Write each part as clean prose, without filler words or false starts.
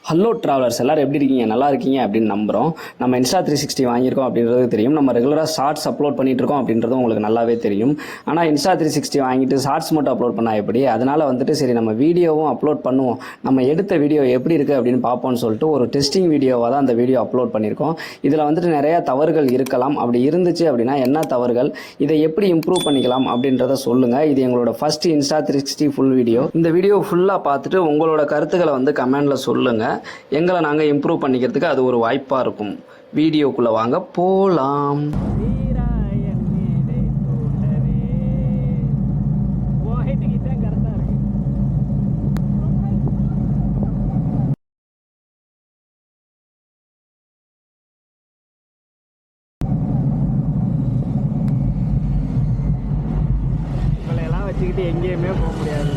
Hello travellers எல்லோரும் எப்படி இருக்கீங்க? நல்லா இருக்கீங்க அப்படின்னு நம்புகிறோம். நம்ம இன்ஸ்டா 360 வாங்கியிருக்கோம் அப்படின்றது தெரியும். நம்ம ரெகுலராக ஷார்ட்ஸ் அப்லோட் பண்ணிட்டு இருக்கோம் அப்படின்றது உங்களுக்கு நல்லாவே தெரியும். ஆனால் இன்ஸ்டா 360 வாங்கிட்டு ஷார்ட்ஸ் மட்டும் அப்லோட் பண்ணால் எப்படி? அதனால் வந்துட்டு சரி நம்ம வீடியோவும் அப்லோட் பண்ணுவோம், நம்ம எடுத்த வீடியோ எப்படி இருக்குது அப்படின்னு பார்ப்போம்னு சொல்லிட்டு ஒரு டெஸ்டிங் வீடியோவாக தான் அந்த வீடியோ அப்லோட் பண்ணியிருக்கோம். இதில் வந்துட்டு நிறையா தவறுகள் இருக்கலாம். அப்படி இருந்துச்சு அப்படின்னா என்ன தவறுகள், இதை எப்படி இம்ப்ரூவ் பண்ணிக்கலாம் அப்படின்றத சொல்லுங்கள். இது எங்களோட ஃபர்ஸ்ட் இன்ஸ்டா 360 ஃபுல் வீடியோ. இந்த வீடியோ ஃபுல்லாக பார்த்துட்டு உங்களோட கருத்துக்களை வந்து கமெண்டில் சொல்லுங்கள். எங்களை நாங்கள் இம்ப்ரூவ் பண்ணிக்கிறதுக்கு அது ஒரு வாய்ப்பாக இருக்கும். வீடியோக்குள்ளே வாங்க போகலாம். இவளையெல்லாம் வச்சுக்கிட்டு எங்கேயுமே போக முடியாது.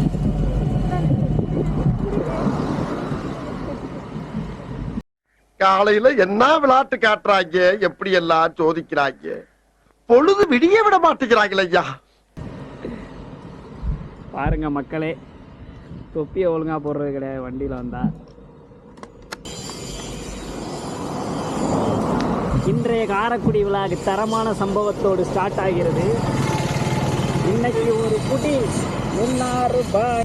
காலையில என்ன விளையாட்டு காட்டுறாங்க, எப்படி எல்லாம் சோதிக்கிறாங்க, பொழுது விடிய விட மாட்டேங்கிறாங்களே ஐயா. பாருங்க மக்களே, தொப்பியை ஒழுங்கா போடுறது கிடையாது வண்டியில வந்தா. இன்றைய காரைக்குடி விழாக்கு தரமான சம்பவத்தோடு ஸ்டார்ட் ஆகிறது. இன்னைக்கு ஒரு குட்டி 3,000 ரூபாய்.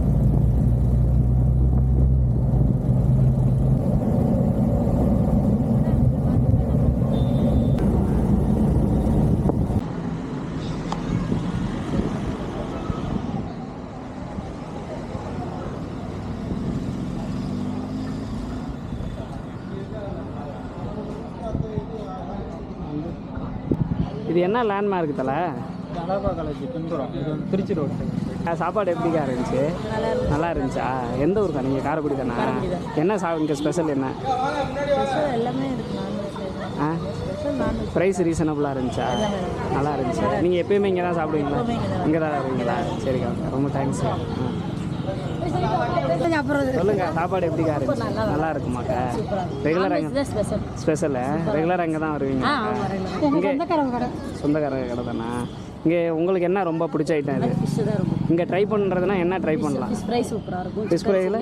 இது என்ன லேண்ட்மார்க் தலை? அழகா காலேஜ் பின்புறம், இது வந்து திருச்சி ரோடு. சாப்பாடு எப்படிக்கா இருந்துச்சு? நல்லா இருந்துச்சா? எந்த ஊருக்கா நீங்கள்? காரைக்குடி தானே? என்ன இங்கே ஸ்பெஷல் என்ன? ஆ, ப்ரைஸ் ரீசனபுளாக இருந்துச்சா? நல்லா இருந்துச்சு. நீங்கள் எப்பயுமே இங்கே தான் சாப்பிடுவீங்களா? இங்கே தான் வருவீங்களா? சரிக்கா, ரொம்ப தேங்க்ஸ். சொல்லுங்க, சாப்பாடு எப்படிக்கா இருந்துச்சு? நல்லா இருக்குமாக்கா? ரெகுலராக எங்கே ஸ்பெஷலு? ரெகுலராக இங்கே தான் வருவீங்க? இங்கே சொந்தக்கார கடை தானே? இங்கே உங்களுக்கு என்ன ரொம்ப பிடிச்ச ஐட்டம் இது? இங்கே ட்ரை பண்ணுறதுனா என்ன ட்ரை பண்ணலாம்? ஃபிஷ் ஃப்ரையில்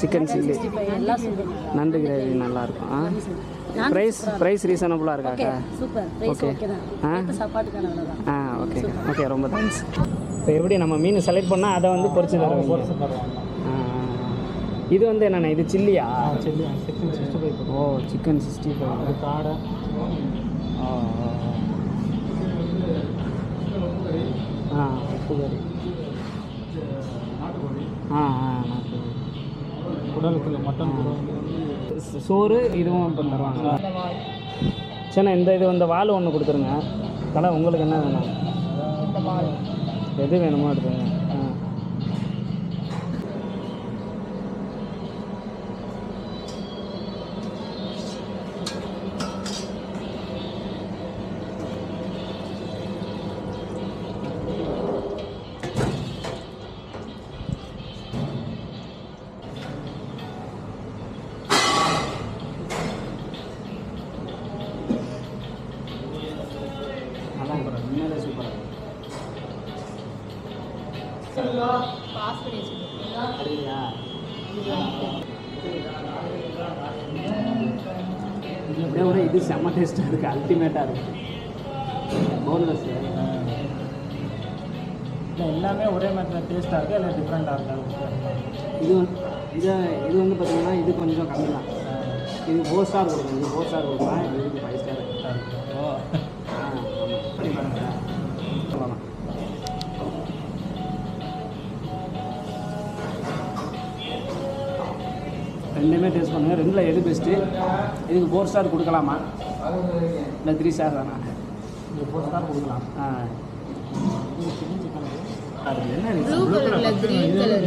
சிக்கன் சில்லி, நண்டு கிரேவி நல்லாயிருக்கும். ப்ரைஸ் ரீசனபுளாக இருக்காக்கா? ஓகே. ஓகே ஓகே, ரொம்ப தேங்க்ஸ். இப்போ எப்படி நம்ம மீன் செலக்ட் பண்ணால் அதை வந்து பொரிச்சு தருவோம். இது வந்து என்னென்ன, இது சில்லியா? Chilli chicken 65. Oh, chicken 65. காடை. உப்பு கறி. குடலுக்குள்ள மட்டன். சோறு இதுவும் இப்போ தருவாங்க. சரி, இந்த இது இந்த வால் ஒன்று கொடுத்துருங்க. தலை உங்களுக்கு என்ன வேணும்? எது வேணுமோ எடுத்துங்க. உண்மையிலே சூப்பராக இதை விட இது செம்ம டேஸ்ட்டாக இருக்குது, அல்டிமேட்டாக இருக்குது. போன்லெஸ் இல்லை, எல்லாமே ஒரே மாதிரி டேஸ்ட்டாக இருக்குது, இல்லை டிஃப்ரெண்ட்டாக இருக்கா? இது வந்து பார்த்திங்கன்னா இது கொஞ்சம் கம்மி தான். இது 4 ஸ்டார் கொடுக்கும். இது 4 ஸ்டார் கொடுக்கலாம். இது 5 ஸ்டார் இருக்குது. ஓ, ரெண்டுமே டேஸ்ட் பண்ணுங்கள். ரெண்டில் எது பெஸ்ட்டு? இதுக்கு 4 ஸ்டார் கொடுக்கலாமா இல்லை 3 ஸ்டார் தானா? இது 4 ஸ்டார் கொடுக்கலாம். என்ன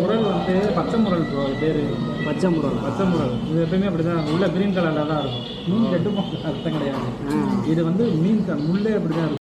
முரல் வந்து பச்சை முரல் ப்ரோ, பேர் பச்சை முரல். இது எப்பயுமே அப்படி தான் உள்ள க்ரீன் கலரில் தான் இருக்கும். மீன் கெட்டு போக அர்த்தம் கிடையாது. இது வந்து மீன் முள்ளே அப்படி தான் இருக்கும்.